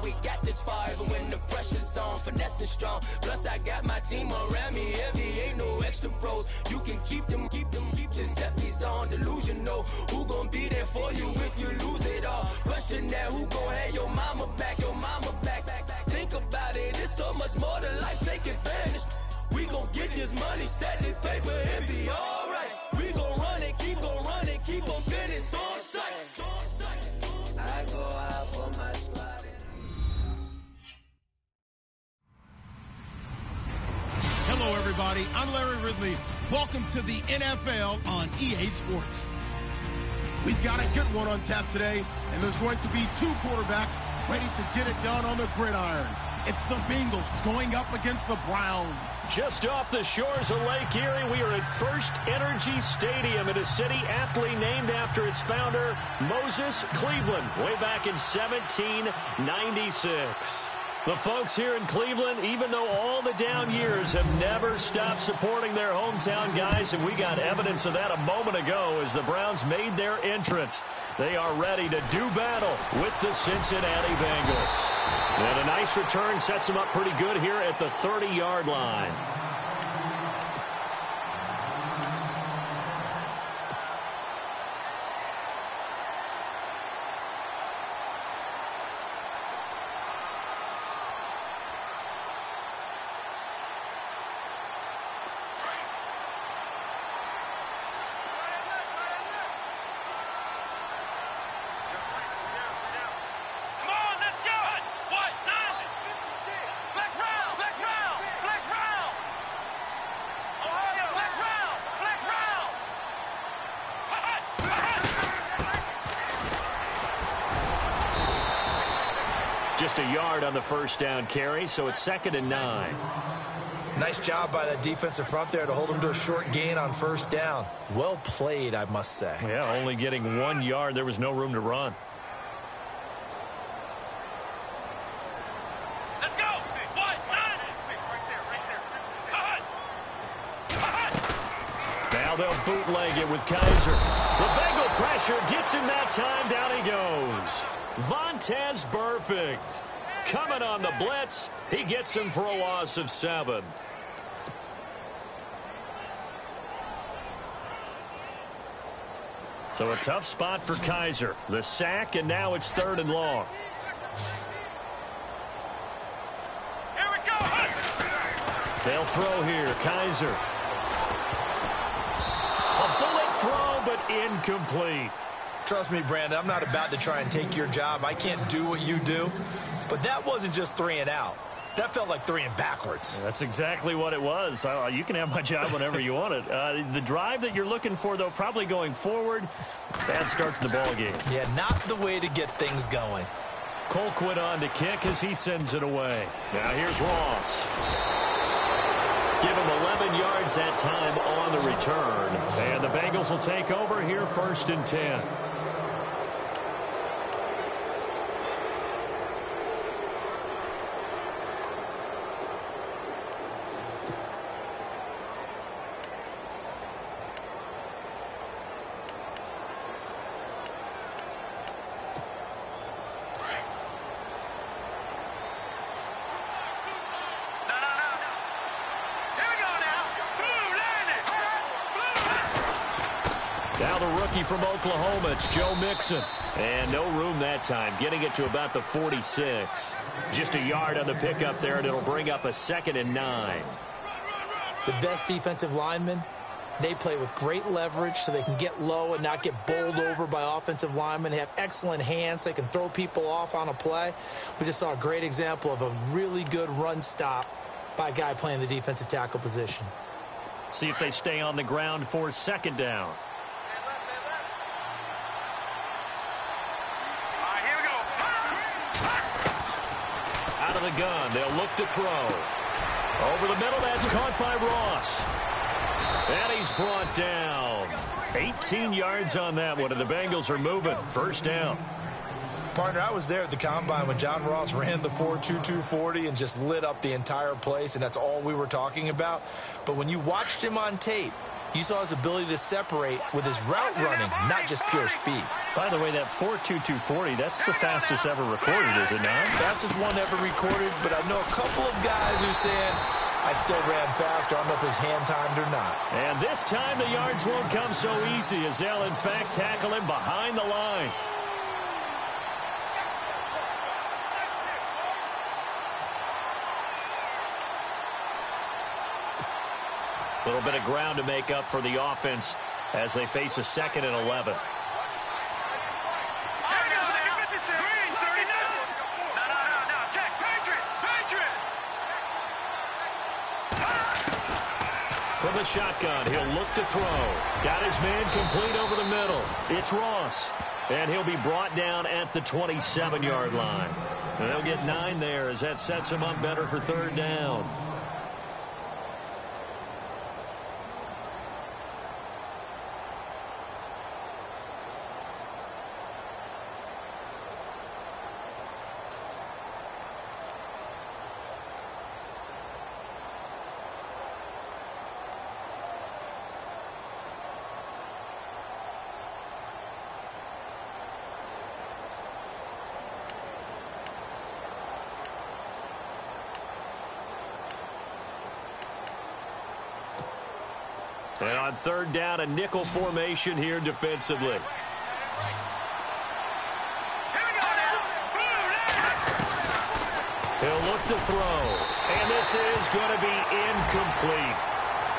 we got this far, even when the pressure's on. Finesse strong. Plus, I got my team around me heavy. Ain't no extra bros. You can keep them. Giuseppe's on delusional. Who gon' be there for you if you lose it all? Question that, who gon' have your mama back? Think about it, it's so much more to life, take advantage. We gon' get this money, stack this paper, and be alright. We gon' run it, keep on finish on sight. I go out for my squad. Hello, everybody. I'm Larry Ridley. Welcome to the NFL on EA Sports. We've got a good one on tap today, and there's going to be two quarterbacks ready to get it done on the gridiron. It's the Bengals going up against the Browns. Just off the shores of Lake Erie, we are at First Energy Stadium in a city aptly named after its founder, Moses Cleveland, way back in 1796. The folks here in Cleveland, even though all the down years, have never stopped supporting their hometown guys, and we got evidence of that a moment ago as the Browns made their entrance. They are ready to do battle with the Cincinnati Bengals. And a nice return sets them up pretty good here at the 30-yard line. Just a yard on the first down carry, so it's 2nd and 9. Nice job by that defensive front there to hold them to a short gain on first down. Well played, I must say. Yeah, only getting 1 yard. There was no room to run. Let's go! Now they'll bootleg it with Kaiser. The Bengal pressure gets him that time. Down he goes. Vontaze Burfict coming on the blitz. He gets him for a loss of 7. So a tough spot for Kaiser. The sack, and now it's 3rd and long. Here we go! They'll throw here. Kaiser. A bullet throw, but incomplete. Trust me, Brandon, I'm not about to try and take your job. I can't do what you do. But that wasn't just 3 and out. That felt like 3 and backwards. That's exactly what it was. You can have my job whenever you want it. The drive that you're looking for, though, probably going forward, bad start to the ball game. Yeah, not the way to get things going. Colquitt on to kick as he sends it away. Now here's Ross. Give him 11 yards that time on the return. And the Bengals will take over here 1st and 10. Now the rookie from Oklahoma, it's Joe Mixon. And no room that time, getting it to about the 46. Just a yard on the pickup there, and it'll bring up a 2nd and 9. The best defensive linemen, they play with great leverage so they can get low and not get bowled over by offensive linemen. They have excellent hands. They can throw people off on a play. We just saw a great example of a really good run stop by a guy playing the defensive tackle position. See if they stay on the ground for 2nd down. Out of the gun, they'll look to throw. Over the middle, that's caught by Ross. And he's brought down. 18 yards on that one, and the Bengals are moving. 1st down. Partner, I was there at the Combine when John Ross ran the 4.22 40 and just lit up the entire place, and that's all we were talking about. But when you watched him on tape, You saw his ability to separate with his route running, not just pure speed. By the way, that 4.22 40, that's the fastest ever recorded, is it not? Fastest one ever recorded, but I know a couple of guys who said, I still ran faster. I don't know if it was hand-timed or not. And this time the yards won't come so easy as they'll, in fact, tackle him behind the line. A little bit of ground to make up for the offense as they face a 2nd and 11. From the shotgun, he'll look to throw. Got his man complete over the middle. It's Ross. And he'll be brought down at the 27-yard line. And they'll get 9 there as that sets him up better for 3rd down. And on 3rd down, a nickel formation here defensively. He'll look to throw. And this is going to be incomplete.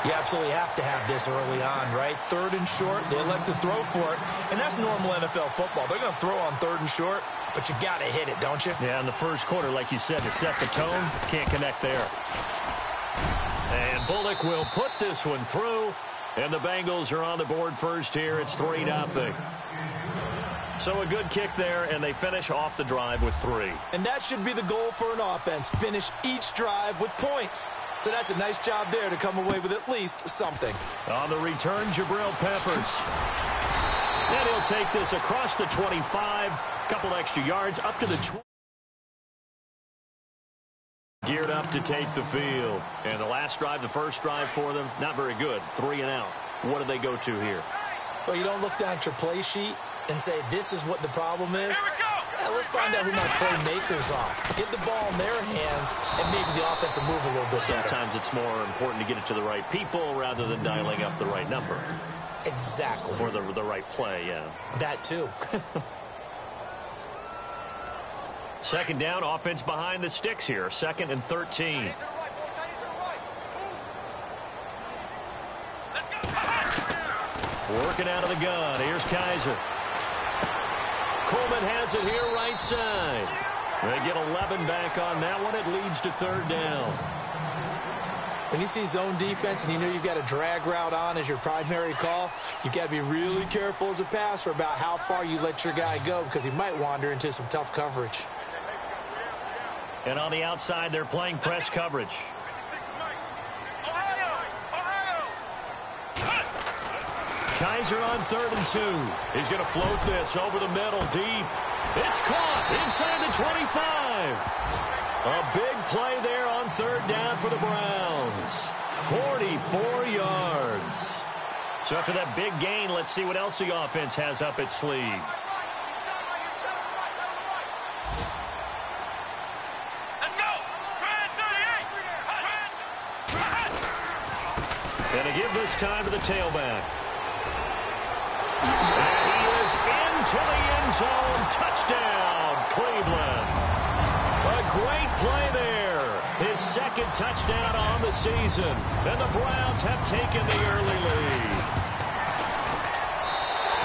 You absolutely have to have this early on, right? 3rd and short, they elect to throw for it. And that's normal NFL football. They're going to throw on 3rd and short, but you've got to hit it, don't you? Yeah, in the first quarter, like you said, to set the tone, can't connect there. And Bullock will put this one through. And the Bengals are on the board first here. It's 3-0. So a good kick there, and they finish off the drive with 3. And that should be the goal for an offense. Finish each drive with points. So that's a nice job there to come away with at least something. On the return, Jabril Peppers. And he'll take this across the 25. Couple extra yards up to the 20. Geared up to take the field. And the last drive, the first drive for them, not very good. 3 and out. What do they go to here? Well, you don't look down at your play sheet and say, this is what the problem is. Yeah, let's find out who my playmakers are. Get the ball in their hands, and maybe the offense will move a little bit better. Sometimes it's more important to get it to the right people rather than dialing up the right number. Exactly. Or the right play, yeah. That too. 2nd down, offense behind the sticks here. 2nd and 13. Working out of the gun. Here's Kaiser. Coleman has it here right side. They get 11 back on that one. It leads to 3rd down. When you see zone defense and you know you've got a drag route on as your primary call, you've got to be really careful as a passer about how far you let your guy go because he might wander into some tough coverage. And on the outside, they're playing press coverage. Kaiser on 3rd and 2. He's going to float this over the middle deep. It's caught inside the 25. A big play there on 3rd down for the Browns. 44 yards. So after that big gain, let's see what else the offense has up its sleeve. And a give this time to the tailback. And he is into the end zone. Touchdown, Cleveland. A great play there. His 2nd touchdown on the season. And the Browns have taken the early lead.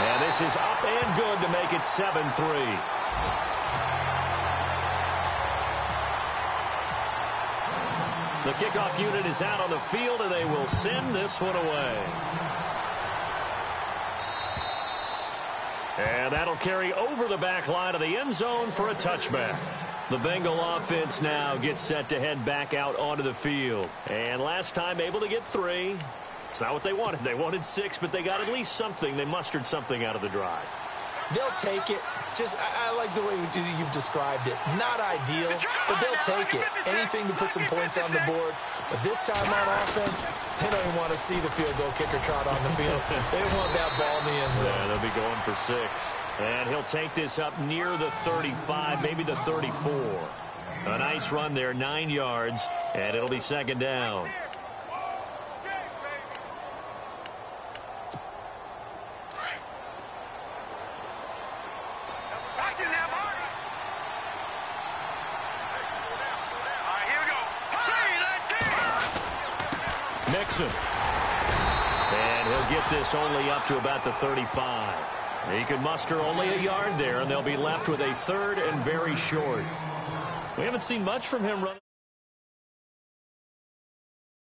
And this is up and good to make it 7-3. The kickoff unit is out on the field, and they will send this one away. And that'll carry over the back line of the end zone for a touchback. The Bengal offense now gets set to head back out onto the field. And last time able to get 3. It's not what they wanted. They wanted 6, but they got at least something. They mustered something out of the drive. They'll take it. I like the way you've described it. Not ideal, but they'll take it. Anything to put some points on the board. But this time on offense, they don't even want to see the field goal kicker trot on the field. They want that ball in the end zone. Yeah, they'll be going for 6. And he'll take this up near the 35, maybe the 34. A nice run there, 9 yards, and it'll be second down. Mixon. And he'll get this only up to about the 35. He can muster only a yard there, and they'll be left with a 3rd and very short. We haven't seen much from him running.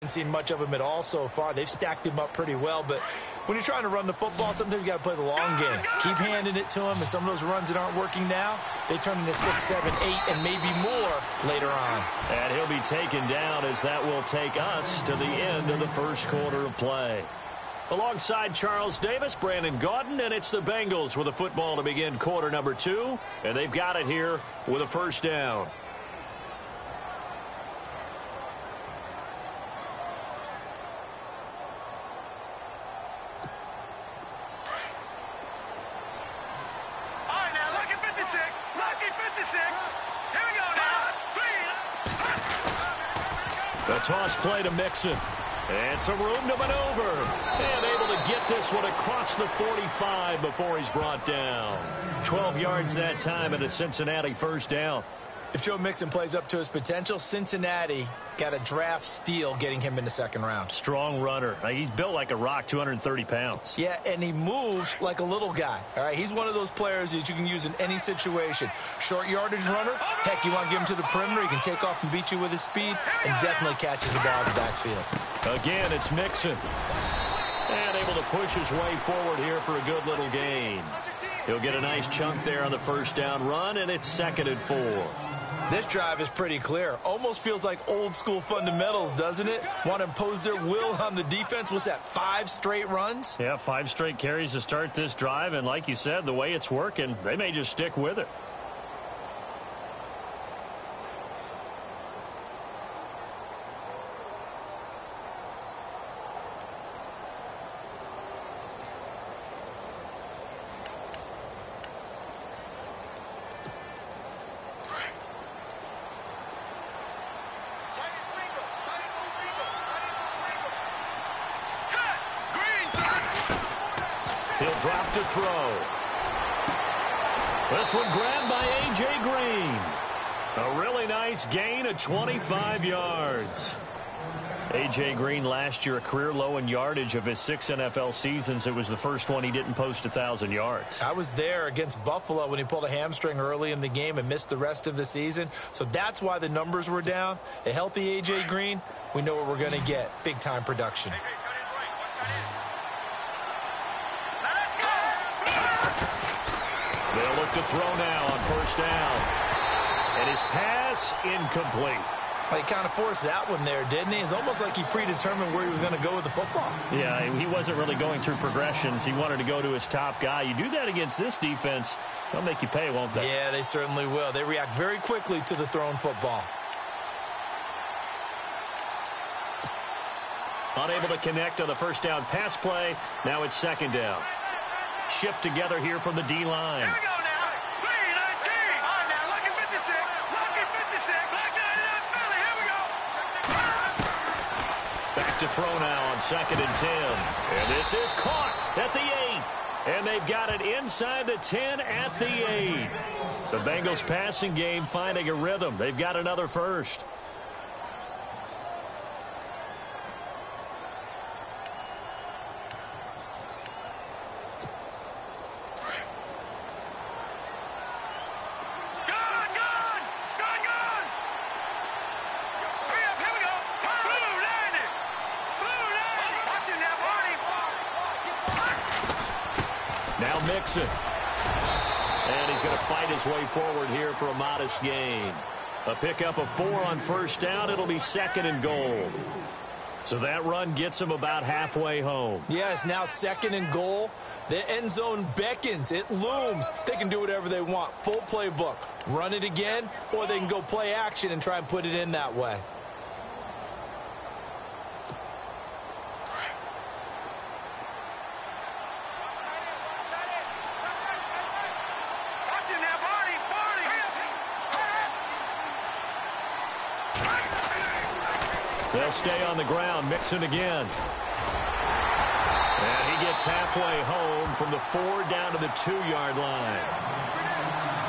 Haven't seen much of him at all so far. They've stacked him up pretty well, but when you're trying to run the football, sometimes you got to play the long game. Keep handing it to him, and some of those runs that aren't working now, they turn into 6, 7, 8, and maybe more later on. And he'll be taken down as that will take us to the end of the first quarter of play. Alongside Charles Davis, Brandon Gaudin, and it's the Bengals with a football to begin quarter number 2, and they've got it here with a first down. The toss play to Mixon. And some room to maneuver. And able to get this one across the 45 before he's brought down. 12 yards that time and a Cincinnati first down. If Joe Mixon plays up to his potential, Cincinnati got a draft steal getting him in the second round. Strong runner. He's built like a rock, 230 pounds. Yeah, and he moves like a little guy. All right, he's one of those players that you can use in any situation. Short yardage runner. Heck, you want to give him to the perimeter, he can take off and beat you with his speed, and definitely catches the ball in the backfield. Again, it's Mixon. And able to push his way forward here for a good little gain. He'll get a nice chunk there on the first down run, and it's 2nd and 4. This drive is pretty clear. Almost feels like old school fundamentals, doesn't it? Want to impose their will on the defense. What's that, 5 straight runs? Yeah, 5 straight carries to start this drive. And like you said, the way it's working, they may just stick with it. He'll drop to throw. This one grabbed by A.J. Green. A really nice gain of 25 yards. A.J. Green last year a career low in yardage of his 6 NFL seasons. It was the first one he didn't post 1,000 yards. I was there against Buffalo when he pulled a hamstring early in the game and missed the rest of the season. So that's why the numbers were down. A healthy A.J. Green, we know what we're going to get. Big-time production. They'll look to throw now on first down. And his pass incomplete. Well, he kind of forced that one there, didn't he? It's almost like he predetermined where he was going to go with the football. Yeah, he wasn't really going through progressions. He wanted to go to his top guy. You do that against this defense, they'll make you pay, won't they? Yeah, they certainly will. They react very quickly to the thrown football. Unable to connect on the first down pass play. Now it's 2nd down. Shift together here from the D-line. Here we go now. 3-19. On now. Lucky 56. Lucky 56. Lucky 99. Philly. Here we go. Back to throw now on 2nd and 10. And this is caught at the 8. And they've got it inside the 10 at the 8. The Bengals passing game finding a rhythm. They've got another first. Now Mixon. And he's going to fight his way forward here for a modest gain. A pickup of 4 on first down. It'll be 2nd and goal. So that run gets him about halfway home. Yeah, it's now 2nd and goal. The end zone beckons. It looms. They can do whatever they want. Full playbook. Run it again, or they can go play action and try and put it in that way. They'll stay on the ground. Mixon again. And he gets halfway home from the 4 down to the 2-yard line.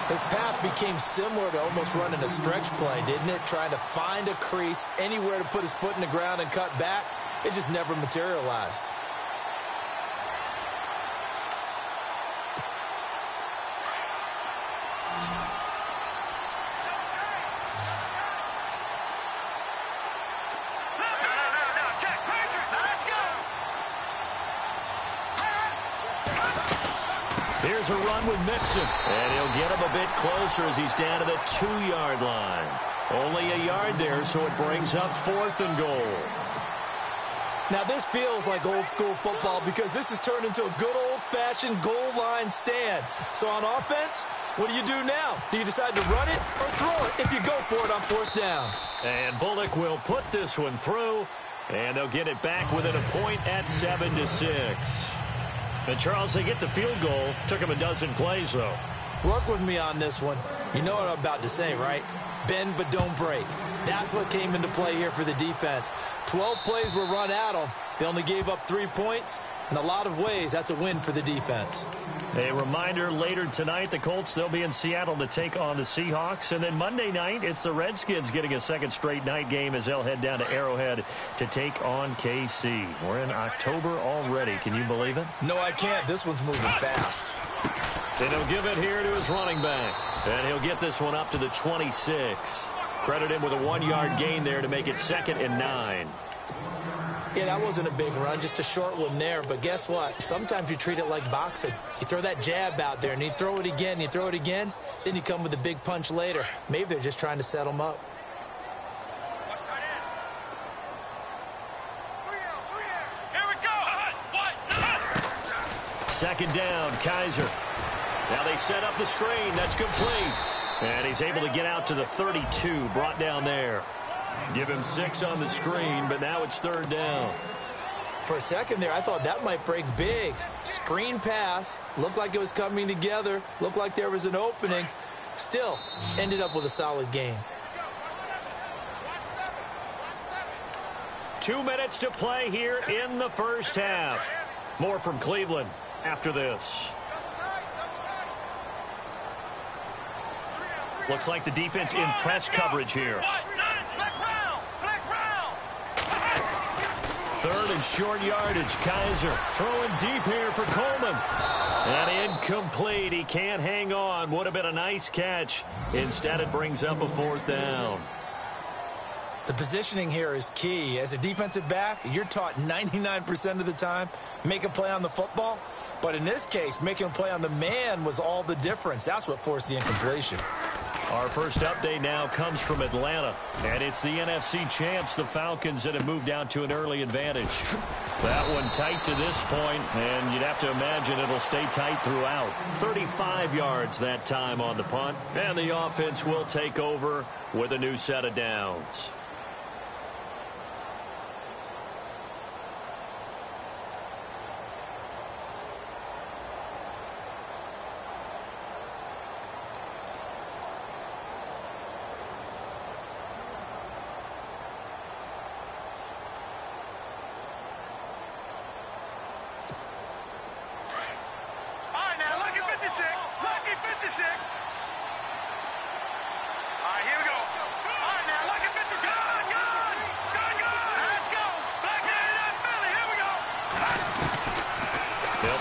His path became similar to almost running a stretch play, didn't it? Trying to find a crease, anywhere to put his foot in the ground and cut back. It just never materialized. Here's a run with Mixon. And he'll get him a bit closer as he's down to the 2-yard line. Only a yard there, so it brings up 4th and goal. Now, this feels like old-school football because this has turned into a good old-fashioned goal line stand. So on offense, what do you do now? Do you decide to run it or throw it if you go for it on 4th down? And Bullock will put this one through, and they'll get it back within a point at 7-6. And, Charles, they get the field goal. Took him a dozen plays, though. Work with me on this one. You know what I'm about to say, right? Bend but don't break. That's what came into play here for the defense. 12 plays were run at them. They only gave up 3 points. In a lot of ways, that's a win for the defense. A reminder, later tonight, the Colts, they'll be in Seattle to take on the Seahawks. And then Monday night, it's the Redskins getting a second straight night game as they'll head down to Arrowhead to take on KC. We're in October already. Can you believe it? No, I can't. This one's moving fast. And he'll give it here to his running back. And he'll get this one up to the 26. Credit him with a 1-yard gain there to make it 2nd and 9. Yeah, that wasn't a big run, just a short one there. But guess what? Sometimes you treat it like boxing. You throw that jab out there, and you throw it again, you throw it again, then you come with a big punch later. Maybe they're just trying to set him up. Here we go. 2nd down, Kaiser. Now they set up the screen. That's complete. And he's able to get out to the 32, brought down there. Give him 6 on the screen, but now it's 3rd down. For a second there, I thought that might break big. Screen pass. Looked like it was coming together. Looked like there was an opening. Still, ended up with a solid game. 2 minutes to play here in the first half. More from Cleveland after this. Looks like the defense in press coverage here. 3rd and short yardage. Kaiser throwing deep here for Coleman. And incomplete. He can't hang on. Would have been a nice catch. Instead, it brings up a 4th down. The positioning here is key. As a defensive back, you're taught 99% of the time, make a play on the football. But in this case, making a play on the man was all the difference. That's what forced the incompletion. Our first update now comes from Atlanta, and it's the NFC champs, the Falcons, that have moved out to an early advantage. That one tight to this point, and you'd have to imagine it'll stay tight throughout. 35 yards that time on the punt, and the offense will take over with a new set of downs.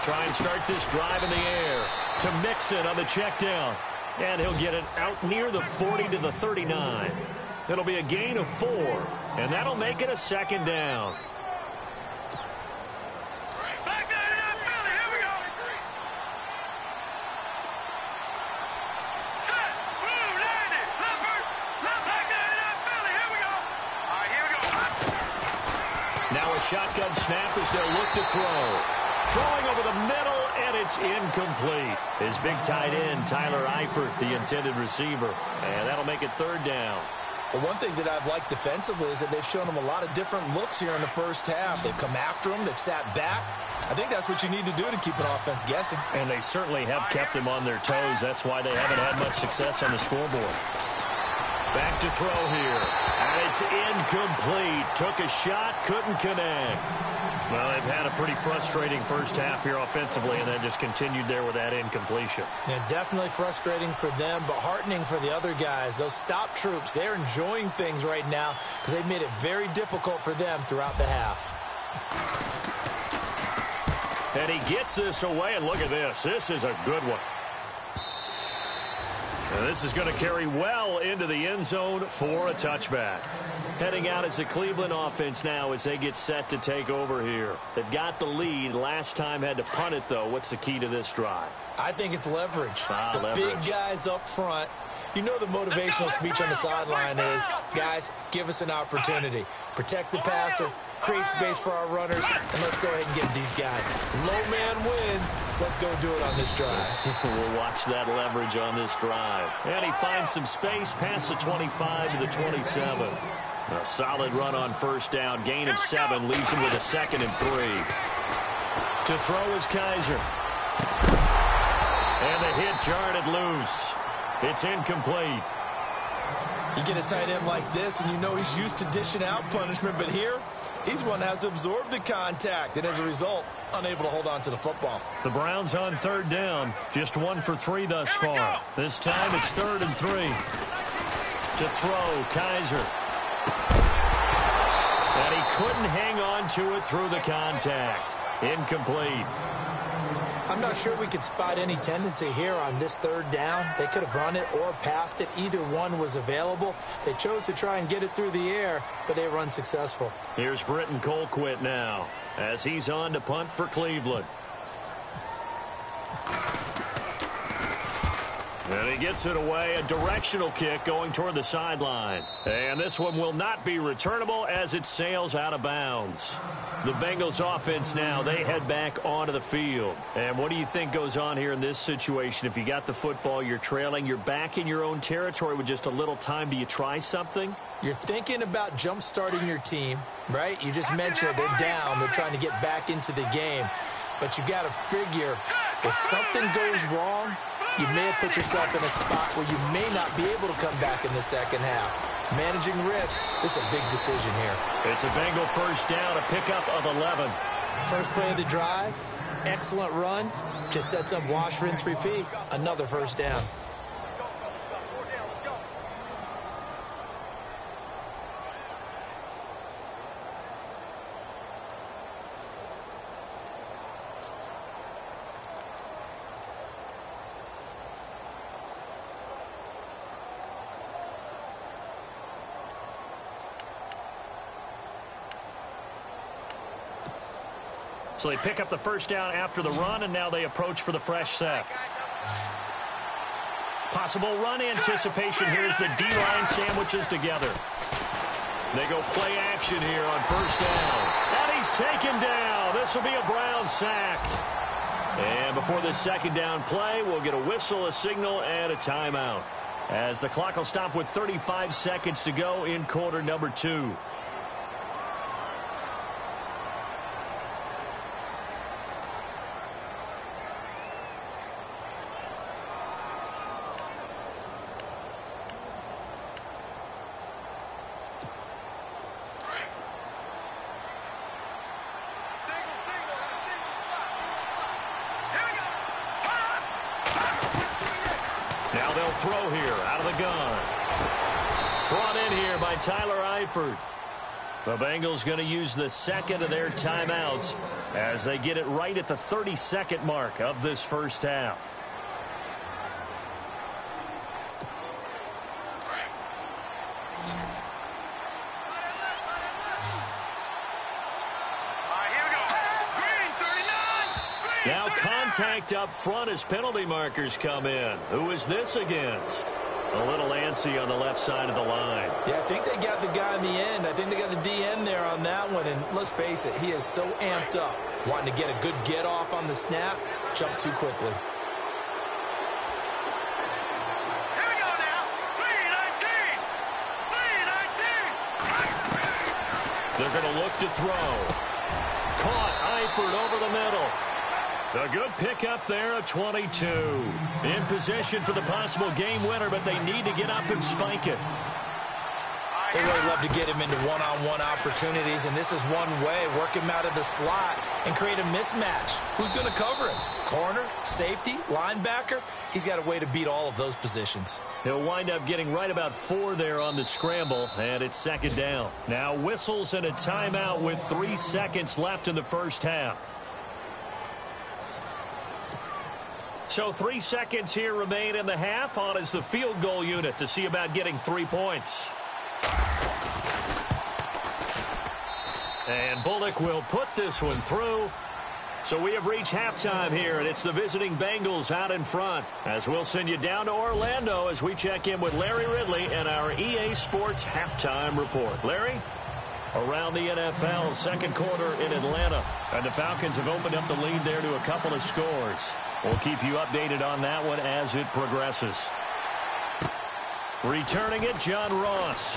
Try and start this drive in the air to Mixon on the check down. And he'll get it out near the 40 to the 39. It'll be a gain of 4, and that'll make it a 2nd down. shotgun snap as they'll look to throw. Throwing over the middle, and it's incomplete. His big tight end, Tyler Eifert, the intended receiver. And that'll make it third down. Well, one thing that I've liked defensively is that they've shown him a lot of different looks here in the first half. They've come after him. They've sat back. I think that's what you need to do to keep an offense guessing. And they certainly have kept them on their toes. That's why they haven't had much success on the scoreboard. Back to throw here. And it's incomplete. Took a shot, couldn't connect. Well, they've had a pretty frustrating first half here offensively, and then just continued there with that incompletion. Yeah, definitely frustrating for them, but heartening for the other guys. Those stop troops, they're enjoying things right now because they've made it very difficult for them throughout the half. And he gets this away, and look at this. This is a good one. And this is going to carry well into the end zone for a touchback. Heading out as the Cleveland offense now as they get set to take over here. They've got the lead. Last time had to punt it, though. What's the key to this drive? I think it's leverage. Leverage. Big guys up front. You know the motivational speech on the sideline is, guys, give us an opportunity. Protect the passer, create space for our runners, and let's go ahead and get these guys. Low man wins. Let's go do it on this drive. We'll watch that leverage on this drive. And he finds some space past the 25 to the 27. A solid run on first down. Gain of 7 leaves him with a 2nd and 3. To throw is Kaiser. And the hit jarred it loose. It's incomplete. You get a tight end like this, and you know he's used to dishing out punishment, but here, he's one that has to absorb the contact, and as a result, unable to hold on to the football. The Browns on third down. Just 1 for 3 thus far. This time it's 3rd and 3. To throw, Kaiser. And he couldn't hang on to it through the contact. Incomplete. I'm not sure we could spot any tendency here on this 3rd down. They could have run it or passed it. Either one was available. They chose to try and get it through the air, but they were unsuccessful. Here's Britton Colquitt now as he's on to punt for Cleveland. And he gets it away, a directional kick going toward the sideline. And this one will not be returnable as it sails out of bounds. The Bengals offense now, they head back onto the field. And what do you think goes on here in this situation? If you got the football, you're trailing, you're back in your own territory with just a little time. Do you try something? You're thinking about jump-starting your team, right? You just mentioned it. They're down. They're trying to get back into the game. But you got to figure if something goes wrong, you may have put yourself in a spot where you may not be able to come back in the second half. Managing risk, this is a big decision here. It's a Bengal first down, a pickup of 11. First play of the drive, excellent run. Just sets up wash, rinse, repeat. Another first down. So they pick up the first down after the run, and now they approach for the fresh set. Possible run anticipation here as the D-line sandwiches together. They go play action here on first down. And he's taken down. This will be a Brown sack. And before this second down play, we'll get a whistle, a signal, and a timeout, as the clock will stop with 35 seconds to go in quarter number 2. Now they'll throw here out of the gun. Brought in here by Tyler Eifert. The Bengals going to use the second of their timeouts as they get it right at the 30-second mark of this first half. Now contact up front as penalty markers come in. Who is this against? A little antsy on the left side of the line. Yeah, I think they got the guy in the end. I think they got the DN there on that one. And let's face it, he is so amped up, wanting to get a good get off on the snap, jump too quickly. Here we go now. 3-19. 3-19. They're going to look to throw. Caught Eifert over the middle. A good pickup there at 22. In position for the possible game winner, but they need to get up and spike it. They really love to get him into one-on-one opportunities, and this is one way. Work him out of the slot and create a mismatch. Who's going to cover him? Corner, safety, linebacker? He's got a way to beat all of those positions. He'll wind up getting right about 4 there on the scramble, and it's second down. Now whistles and a timeout with 3 seconds left in the first half. So 3 seconds here remain in the half. On is the field goal unit to see about getting 3 points. And Bullock will put this one through. So we have reached halftime here, and it's the visiting Bengals out in front. As we'll send you down to Orlando as we check in with Larry Ridley and our EA Sports Halftime Report. Larry? Around the NFL, second quarter in Atlanta. And the Falcons have opened up the lead there to a couple of scores. We'll keep you updated on that one as it progresses. Returning it, John Ross.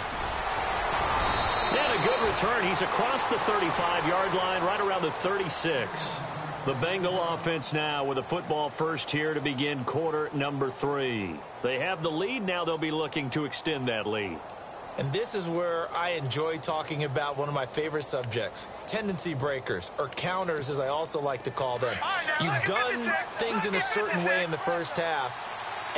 And a good return. He's across the 35-yard line, right around the 36. The Bengal offense now with a football first here to begin quarter number 3. They have the lead. Now they'll be looking to extend that lead. And this is where I enjoy talking about one of my favorite subjects, tendency breakers, or counters as I also like to call them. You've done things in a certain way in the first half,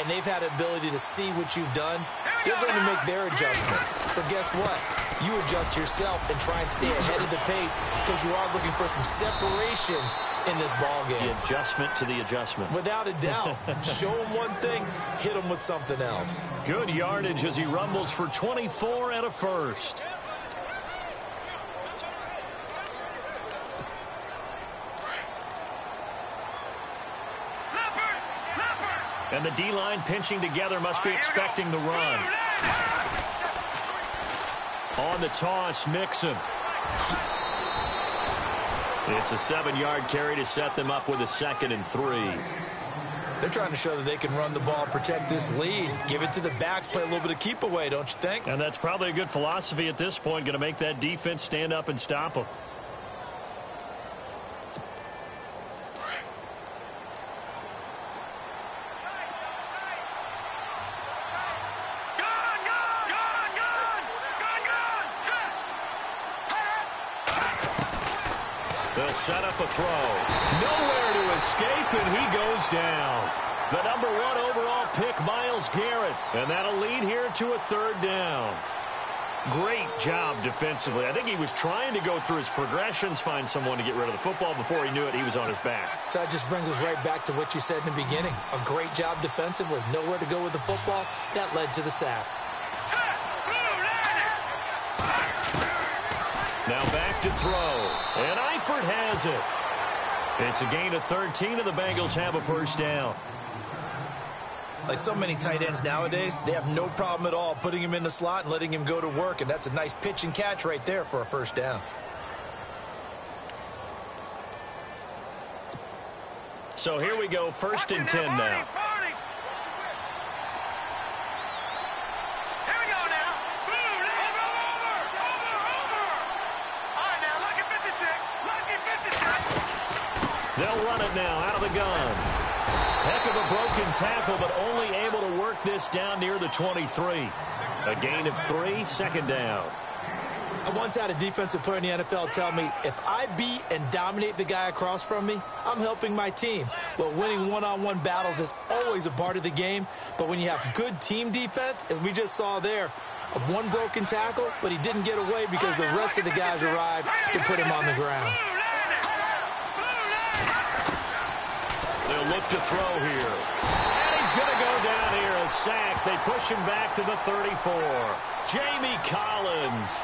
and they've had the ability to see what you've done. They're going to make their adjustments. So guess what? You adjust yourself and try and stay ahead of the pace because you are looking for some separation in this ball game. The adjustment to the adjustment. Without a doubt. Show him one thing, hit him with something else. Good yardage as he rumbles for 24 and a first. And the D-line pinching together, must be expecting the run. On the toss, Mixon. It's a 7-yard carry to set them up with a 2nd and 3. They're trying to show that they can run the ball, protect this lead, give it to the backs, play a little bit of keep away, don't you think? And that's probably a good philosophy at this point, going to make that defense stand up and stop them. They'll set up a throw. Nowhere to escape, and he goes down. The number 1 overall pick, Myles Garrett. And that'll lead here to a 3rd down. Great job defensively. I think he was trying to go through his progressions, find someone to get rid of the football. Before he knew it, he was on his back. So that just brings us right back to what you said in the beginning. A great job defensively. Nowhere to go with the football. That led to the sack. Now back to throw. And Eifert has it. It's a gain of 13, and the Bengals have a 1st down. Like so many tight ends nowadays, they have no problem at all putting him in the slot and letting him go to work. And that's a nice pitch and catch right there for a 1st down. So here we go, 1st and 10 now. They'll run it now out of the gun. Heck of a broken tackle, but only able to work this down near the 23. A gain of 3, 2nd down. I once had a defensive player in the NFL tell me, if I beat and dominate the guy across from me, I'm helping my team. Well, winning one-on-one battles is always a part of the game, but when you have good team defense, as we just saw there, one broken tackle, but he didn't get away because the rest of the guys arrived to put him on the ground. They'll look to throw here. And he's going to go down here, a sack. They push him back to the 34. Jamie Collins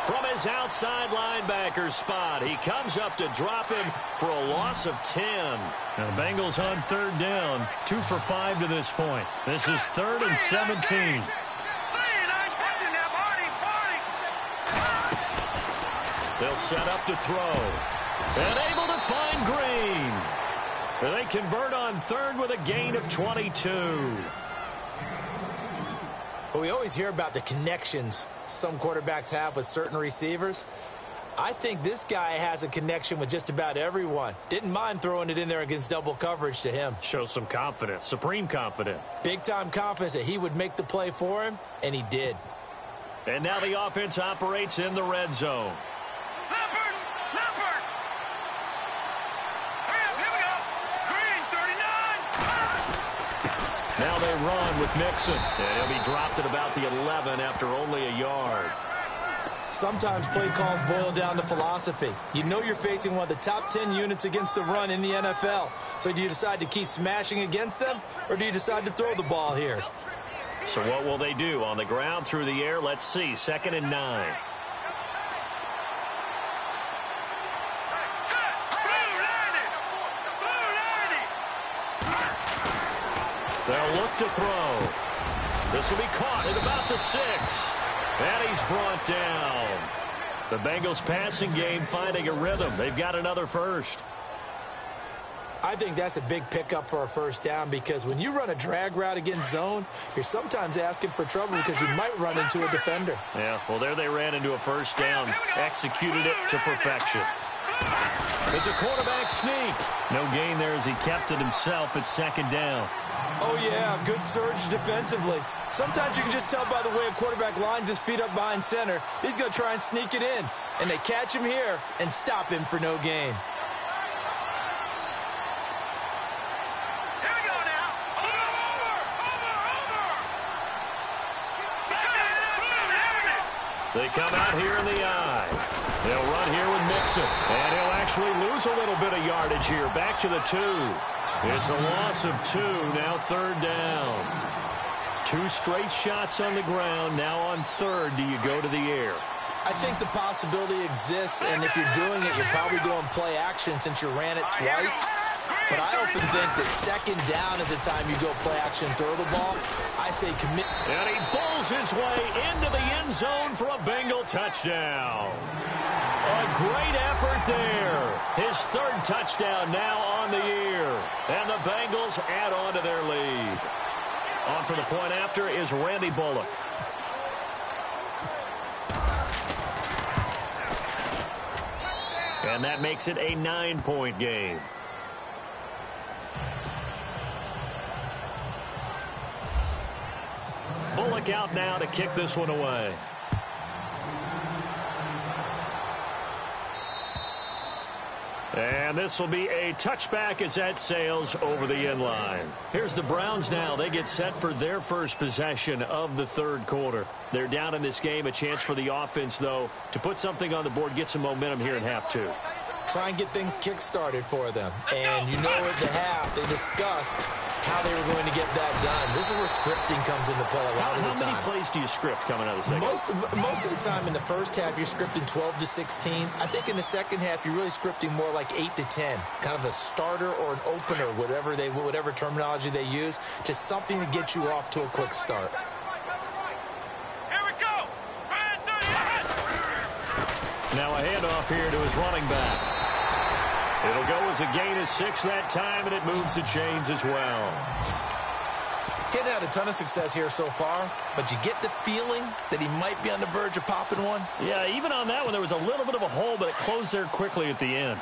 From his outside linebacker spot, he comes up to drop him for a loss of 10. Now the Bengals on third down, 2 for 5 to this point. This is 3rd and 17. They'll set up to throw. And able to find Green. And they convert on 3rd with a gain of 22. Well, we always hear about the connections some quarterbacks have with certain receivers. I think this guy has a connection with just about everyone. Didn't mind throwing it in there against double coverage to him. Shows some confidence, supreme confidence. Big-time confidence that he would make the play for him, and he did. And now the offense operates in the red zone. Now they run with Mixon, and he'll be dropped at about the 11 after only a yard. Sometimes play calls boil down to philosophy. You know you're facing one of the top 10 units against the run in the NFL. So do you decide to keep smashing against them, or do you decide to throw the ball here? So what will they do? On the ground, through the air? Let's see. 2nd and 9. They'll look to throw. This will be caught at about the 6. And he's brought down. The Bengals passing game finding a rhythm. They've got another first. I think that's a big pickup for a first down, because when you run a drag route against zone, you're sometimes asking for trouble because you might run into a defender. Yeah, well, there they ran into a first down. Executed it to perfection. It's a quarterback sneak. No gain there as he kept it himself at 2nd down. Oh, yeah, good surge defensively. Sometimes you can just tell by the way a quarterback lines his feet up behind center. He's going to try and sneak it in. And they catch him here and stop him for no gain. Here we go now. They come out here in the eye. They'll run here with Mixon. And he'll actually lose a little bit of yardage here. Back to the 2. It's a loss of 2. Now 3rd down. 2 straight shots on the ground. Now on 3rd, do you go to the air? I think the possibility exists, and if you're doing it, you're probably going play action since you ran it twice. But I often think that 2nd down is the time you go play action, throw the ball. I say commit. And he bulls his way into the end zone for a Bengal touchdown. A great effort there. His 3rd touchdown now on the year. And the Bengals add on to their lead. On for the point after is Randy Bullock. And that makes it a 9-point game. Bullock out now to kick this one away. And this will be a touchback as that sails over the end line. Here's the Browns now. They get set for their first possession of the 3rd quarter. They're down in this game. A chance for the offense, though, to put something on the board, get some momentum here in half 2. Try and get things kick-started for them. And you know at the half, they discussed how they were going to get that done. This is where scripting comes into play a lot of the time. How many plays do you script coming out of the second? Most of the time in the first half, you're scripting 12 to 16. I think in the second half, you're really scripting more like 8 to 10. Kind of a starter or an opener, whatever terminology they use, just something to get you off to a quick start. Here we go. Now a handoff here to his running back. It'll go as a gain of 6 that time, and it moves the chains as well. Getting had a ton of success here so far, but you get the feeling that he might be on the verge of popping one. Yeah, even on that one, there was a little bit of a hole, but it closed there quickly at the end.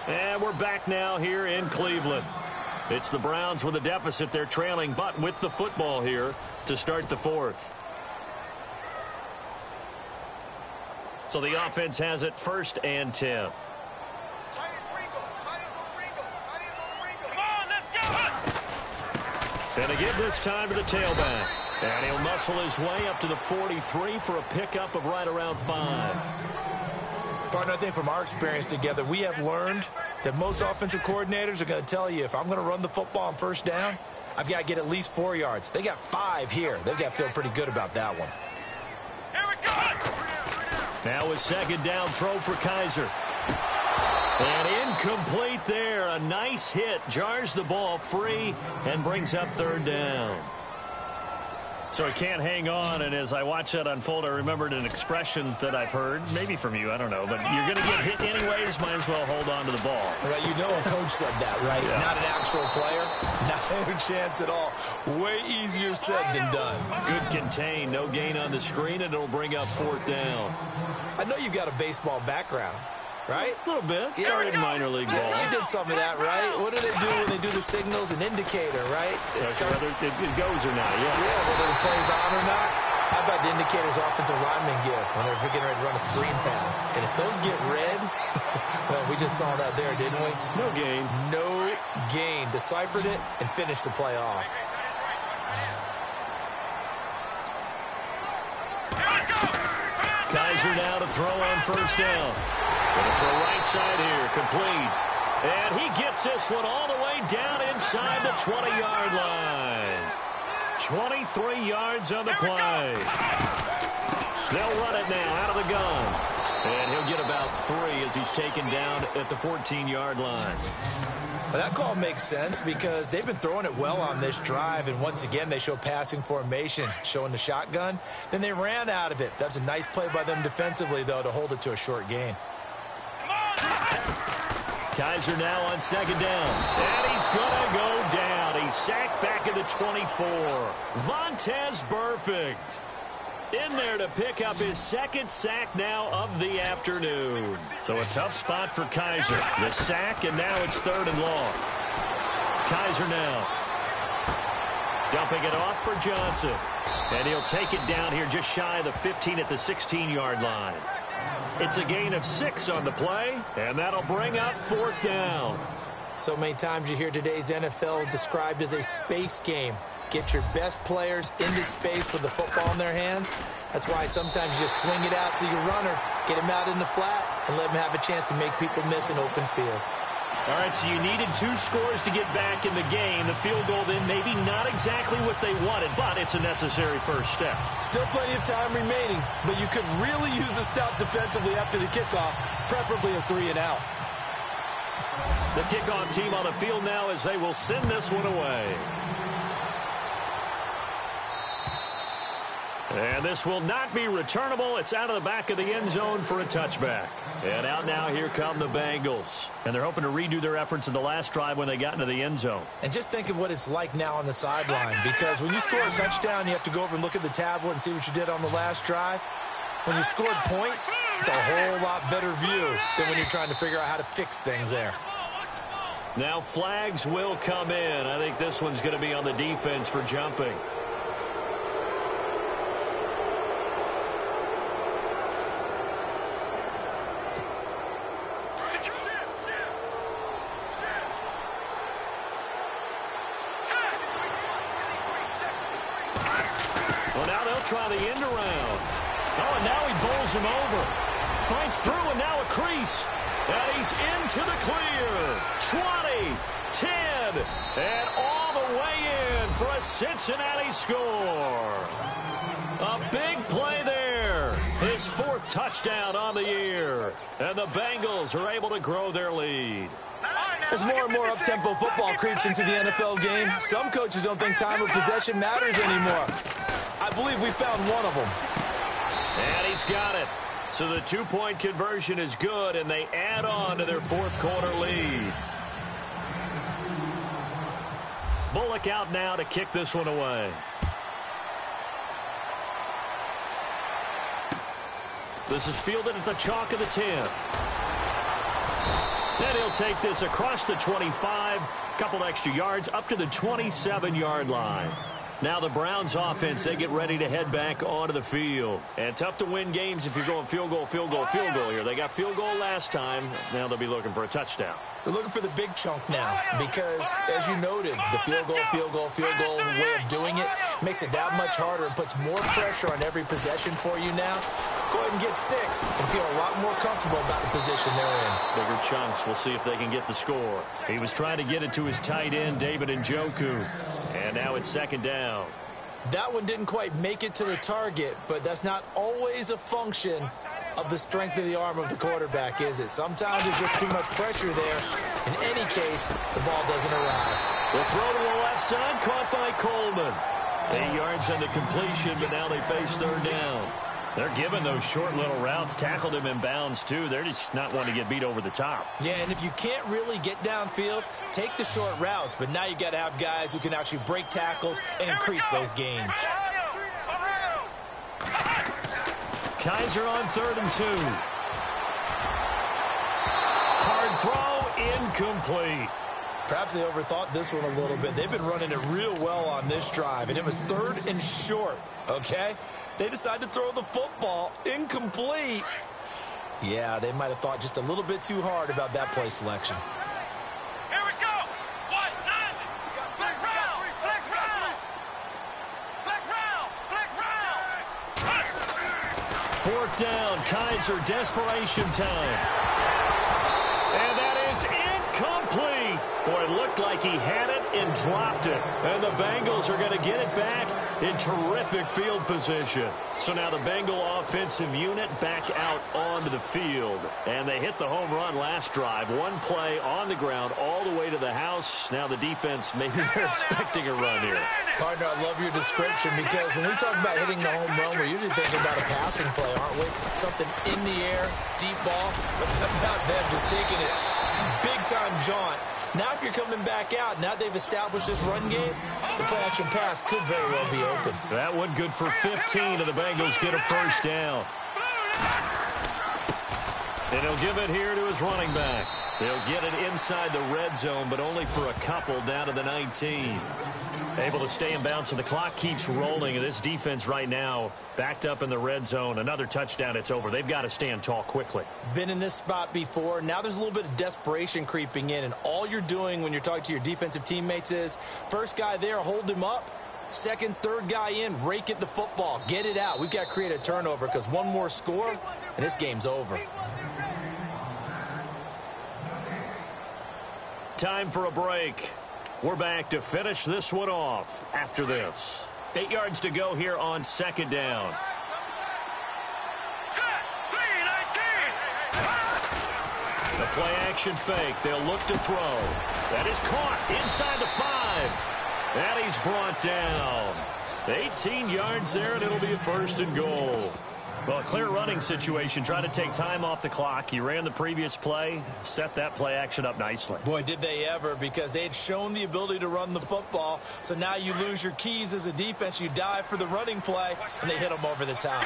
And we're back now here in Cleveland. It's the Browns with a deficit. They're trailing, but with the football here to start the 4th. So the offense has it 1st and 10. And again this time to the tailback. And he'll muscle his way up to the 43 for a pickup of right around 5. Partner, I think from our experience together, we have learned that most offensive coordinators are going to tell you, if I'm going to run the football on 1st down, I've got to get at least 4 yards. They got 5 here. They've got to feel pretty good about that one. Here we go. Now a second down throw for Kaiser. And incomplete there. A nice hit. Jars the ball free and brings up third down. So he can't hang on, and as I watch that unfold, I remembered an expression that I've heard, maybe from you, I don't know, but you're going to get hit anyways, might as well hold on to the ball. Right, you know a coach said that, right? Yeah. Not an actual player. No chance at all. Way easier said than done. Good contain, no gain on the screen, and it'll bring up fourth down. I know you've got a baseball background, right? A little bit. Started minor league ball. You did some of that, right? What do they do when they do the signals? An indicator, right? It goes or not, yeah. Yeah, whether it plays on or not. How about the indicators offensive linemen give when they're getting ready to run a screen pass? And if those get red, well, we just saw that there, didn't we? No gain. No gain. Deciphered it and finished the play off. Kaiser now to throw on first down. Going to throw right side here, complete. And he gets this one all the way down inside the 20-yard line. 23 yards on the play. They'll run it now out of the gun. And he'll get about 3 as he's taken down at the 14-yard line. Well, that call makes sense because they've been throwing it well on this drive, and once again they show passing formation, showing the shotgun. Then they ran out of it. That's a nice play by them defensively, though, to hold it to a short gain. Kaiser now on second down. And he's going to go down. He's sacked back at the 24. Vontaze Burfict in there to pick up his second sack now of the afternoon. So a tough spot for Kaiser. The sack, and now it's third and long. Kaiser now dumping it off for Johnson. And he'll take it down here just shy of the 15 at the 16-yard line. It's a gain of 6 on the play, and that'll bring up fourth down. So many times you hear today's NFL described as a space game. Get your best players into space with the football in their hands. That's why sometimes you just swing it out to your runner, get him out in the flat, and let him have a chance to make people miss an open field. All right, so you needed 2 scores to get back in the game. The field goal then maybe not exactly what they wanted, but it's a necessary first step. Still plenty of time remaining, but you could really use a stop defensively after the kickoff, preferably a 3-and-out. The kickoff team on the field now as they will send this one away. And this will not be returnable. It's out of the back of the end zone for a touchback. And out now, here come the Bengals. And they're hoping to redo their efforts in the last drive when they got into the end zone. And just think of what it's like now on the sideline, because when you score a touchdown, you have to go over and look at the tablet and see what you did on the last drive. When you scored points, it's a whole lot better view than when you're trying to figure out how to fix things there. Now flags will come in. I think this one's going to be on the defense for jumping. Try the end around. Oh, and now he bowls him over. Fights through, and now a crease. And he's into the clear. 20, 10, and all the way in for a Cincinnati score. A big play there. His 4th touchdown on the year. And the Bengals are able to grow their lead. As more and more up-tempo football creeps into the NFL game, some coaches don't think time of possession matters anymore. I believe we found one of them. And he's got it. So the 2-point conversion is good, and they add on to their 4th quarter lead. Bullock out now to kick this one away. This is fielded at the chalk of the 10. Then he'll take this across the 25, couple extra yards, up to the 27-yard line. Now the Browns offense, they get ready to head back onto the field. And tough to win games if you're going field goal, field goal, field goal here. They got field goal last time. Now they'll be looking for a touchdown. They're looking for the big chunk now because, as you noted, the field goal, field goal, field goal way of doing it makes it that much harder and puts more pressure on every possession for you now. Go ahead and get 6 and feel a lot more comfortable about the position they're in. Bigger chunks. We'll see if they can get the score. He was trying to get it to his tight end, David Njoku. And now it's second down. That one didn't quite make it to the target, but that's not always a function of the strength of the arm of the quarterback, is it? Sometimes there's just too much pressure there. In any case, the ball doesn't arrive. The throw to the left side, caught by Coleman. 8 yards on the completion, but now they face third down. They're giving those short little routes. Tackled him in bounds, too. They're just not wanting to get beat over the top. Yeah, and if you can't really get downfield, take the short routes. But now you got to have guys who can actually break tackles and increase those gains. Kaiser on 3rd and 2. Hard throw, incomplete. Perhaps they overthought this one a little bit. They've been running it real well on this drive, and it was 3rd and short, okay? They decided to throw the football incomplete. Yeah, they might have thought just a little bit too hard about that play selection. Here we go. What? Flex round. Flex round. Flex round. Flex round. 4th down, Kaiser, desperation time. And that is incomplete. Boy, it looked like he had it and dropped it. And the Bengals are going to get it back in terrific field position. So now the Bengal offensive unit back out onto the field. And they hit the home run last drive. One play on the ground all the way to the house. Now the defense, maybe they're expecting a run here. Partner, I love your description because when we talk about hitting the home run, we're usually thinking about a passing play, aren't we? Something in the air, deep ball, but not them just taking it big-time jaunt. Now if you're coming back out, now they've established this run game, the play-action pass could very well be open. That one good for 15, and the Bengals get a first down. And he'll give it here to his running back. They'll get it inside the red zone, but only for a couple down to the 19. Able to stay in bounds, so the clock keeps rolling. And this defense right now backed up in the red zone. Another touchdown, it's over. They've got to stand tall quickly. Been in this spot before. Now there's a little bit of desperation creeping in. And all you're doing when you're talking to your defensive teammates is, first guy there, hold him up. Second, third guy in, rake at the football. Get it out. We've got to create a turnover because one more score, and this game's over. Time for a break. We're back to finish this one off after this. 8 yards to go here on second down. The play action fake. They'll look to throw. That is caught inside the 5. And he's brought down. 18 yards there, and it'll be a 1st and goal. Well, a clear running situation. Try to take time off the clock. He ran the previous play, set that play action up nicely. Boy, did they ever, because they had shown the ability to run the football. So now you lose your keys as a defense. You dive for the running play, and they hit them over the top.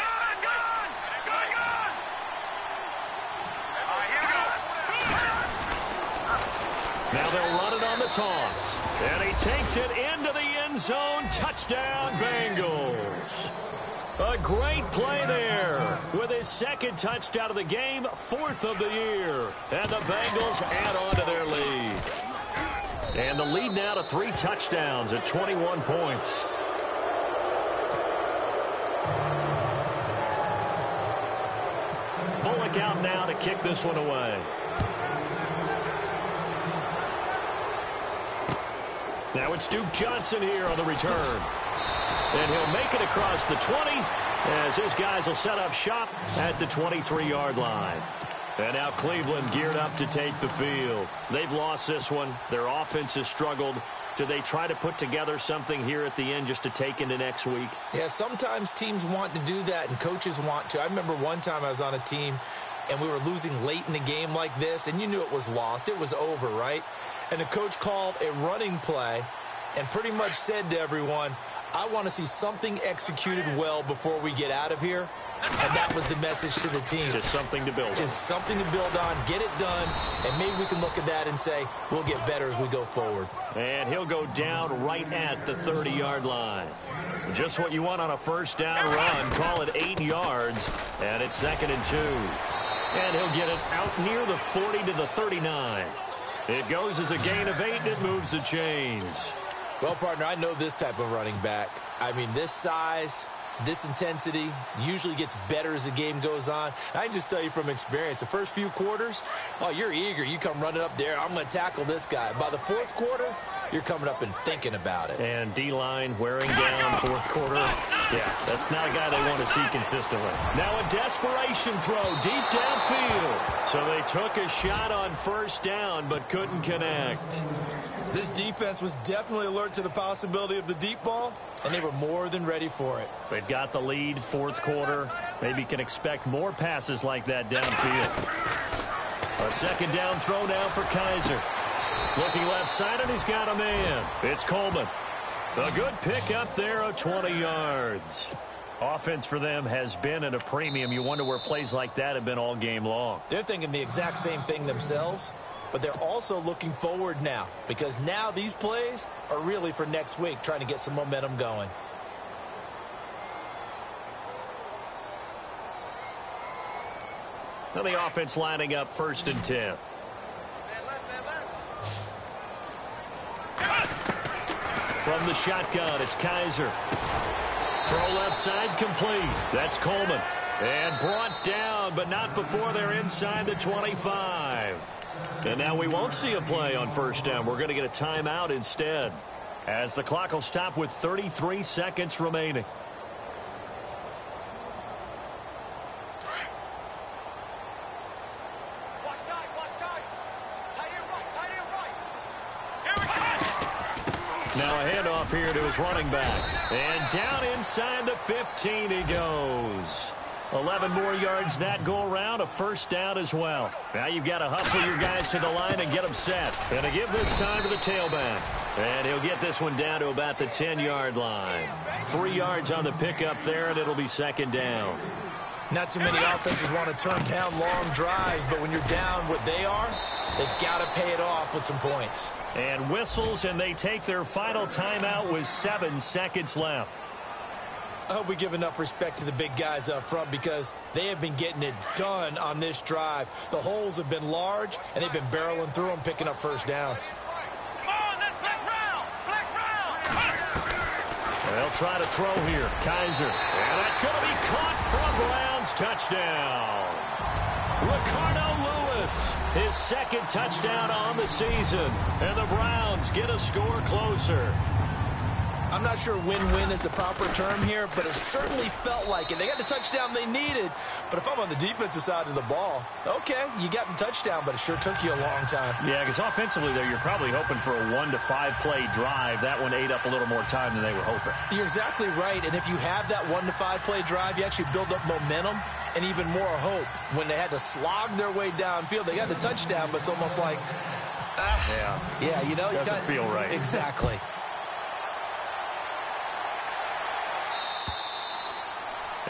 Now they'll run it on the toss. And he takes it into the end zone. Touchdown, Bengals. A great play there with his 2nd touchdown of the game, 4th of the year. And the Bengals add on to their lead. And the lead now to 3 touchdowns at 21 points. Bullock out now to kick this one away. Now it's Duke Johnson here on the return. And he'll make it across the 20 as his guys will set up shop at the 23-yard line. And now Cleveland geared up to take the field. They've lost this one. Their offense has struggled. Do they try to put together something here at the end just to take into next week? Yeah, sometimes teams want to do that and coaches want to. I remember one time I was on a team and we were losing late in the game like this, and you knew it was lost. It was over, right? And the coach called a running play and pretty much said to everyone, I want to see something executed well before we get out of here. And that was the message to the team. Just something to build on. Just something to build on, get it done, and maybe we can look at that and say, we'll get better as we go forward. And he'll go down right at the 30-yard line. Just what you want on a first down run. Call it 8 yards, and it's 2nd and 2. And he'll get it out near the 40 to the 39. It goes as a gain of 8, and it moves the chains. Well, partner, I know this type of running back. I mean, this size, this intensity usually gets better as the game goes on. I can just tell you from experience, the first few quarters, oh, you're eager. You come running up there, I'm going to tackle this guy. By the 4th quarter, you're coming up and thinking about it. And D-line wearing down fourth quarter. Yeah, that's not a guy they want to see consistently. Now a desperation throw deep downfield. So they took a shot on first down but couldn't connect. This defense was definitely alert to the possibility of the deep ball, and they were more than ready for it. They've got the lead fourth quarter. Maybe can expect more passes like that downfield. A second down throw now for Kaiser. Looking left side, and he's got a man. It's Coleman. A good pick up there of 20 yards. Offense for them has been at a premium. You wonder where plays like that have been all game long. They're thinking the exact same thing themselves, but they're also looking forward now, because now these plays are really for next week, trying to get some momentum going. Now the offense lining up 1st and 10. From the shotgun, it's Kaiser. Throw left side complete. That's Coleman. And brought down, but not before they're inside the 25. And now we won't see a play on first down. We're going to get a timeout instead, as the clock will stop with 33 seconds remaining. Now a handoff here to his running back. And down inside the 15 he goes. 11 more yards that go around, a first down as well. Now you've got to hustle your guys to the line and get them set. And to give this time to the tailback. And he'll get this one down to about the 10-yard line. 3 yards on the pickup there, and it'll be second down. Not too many offenses want to turn down long drives, but when you're down what they are, they've got to pay it off with some points. And whistles, and they take their final timeout with 7 seconds left. I hope we give enough respect to the big guys up front, because they have been getting it done on this drive. The holes have been large, and they've been barreling through them, picking up first downs. They'll try to throw here. Kaiser. And that's going to be caught from Browns. Touchdown. Ricardo Lewis, his second touchdown on the season. And the Browns get a score closer. I'm not sure win-win is the proper term here, but it certainly felt like it. They got the touchdown they needed, but if I'm on the defensive side of the ball, okay, you got the touchdown, but it sure took you a long time. Yeah, because offensively, though, you're probably hoping for a 1 to 5 play drive. That one ate up a little more time than they were hoping. You're exactly right, and if you have that 1 to 5 play drive, you actually build up momentum and even more hope. When they had to slog their way downfield, they got the touchdown, but it's almost like, yeah, you know, doesn't feel right. Exactly.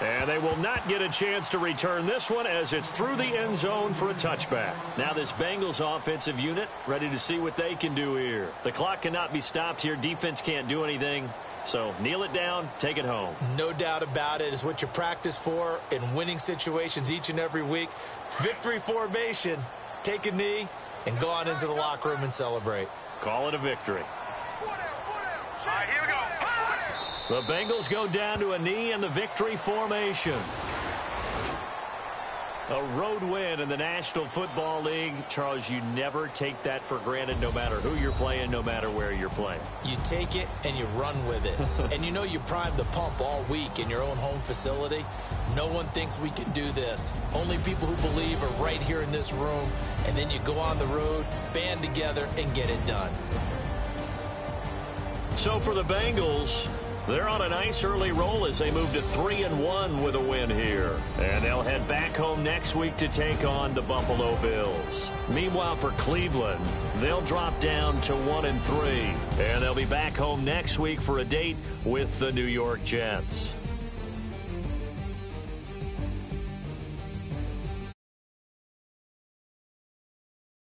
And they will not get a chance to return this one, as it's through the end zone for a touchback. Now this Bengals offensive unit ready to see what they can do here. The clock cannot be stopped here. Defense can't do anything. So kneel it down, take it home. No doubt about it. It's what you practice for in winning situations each and every week. Victory formation. Take a knee and go on into the locker room and celebrate. Call it a victory. All right, here we go. The Bengals go down to a knee in the victory formation. A road win in the National Football League. Charles, you never take that for granted, no matter who you're playing, no matter where you're playing. You take it and you run with it. And you know you primed the pump all week in your own home facility. No one thinks we can do this. Only people who believe are right here in this room. And then you go on the road, band together, and get it done. So for the Bengals, they're on a nice early roll as they move to 3-1 with a win here. And they'll head back home next week to take on the Buffalo Bills. Meanwhile, for Cleveland, they'll drop down to 1-3. And they'll be back home next week for a date with the New York Jets.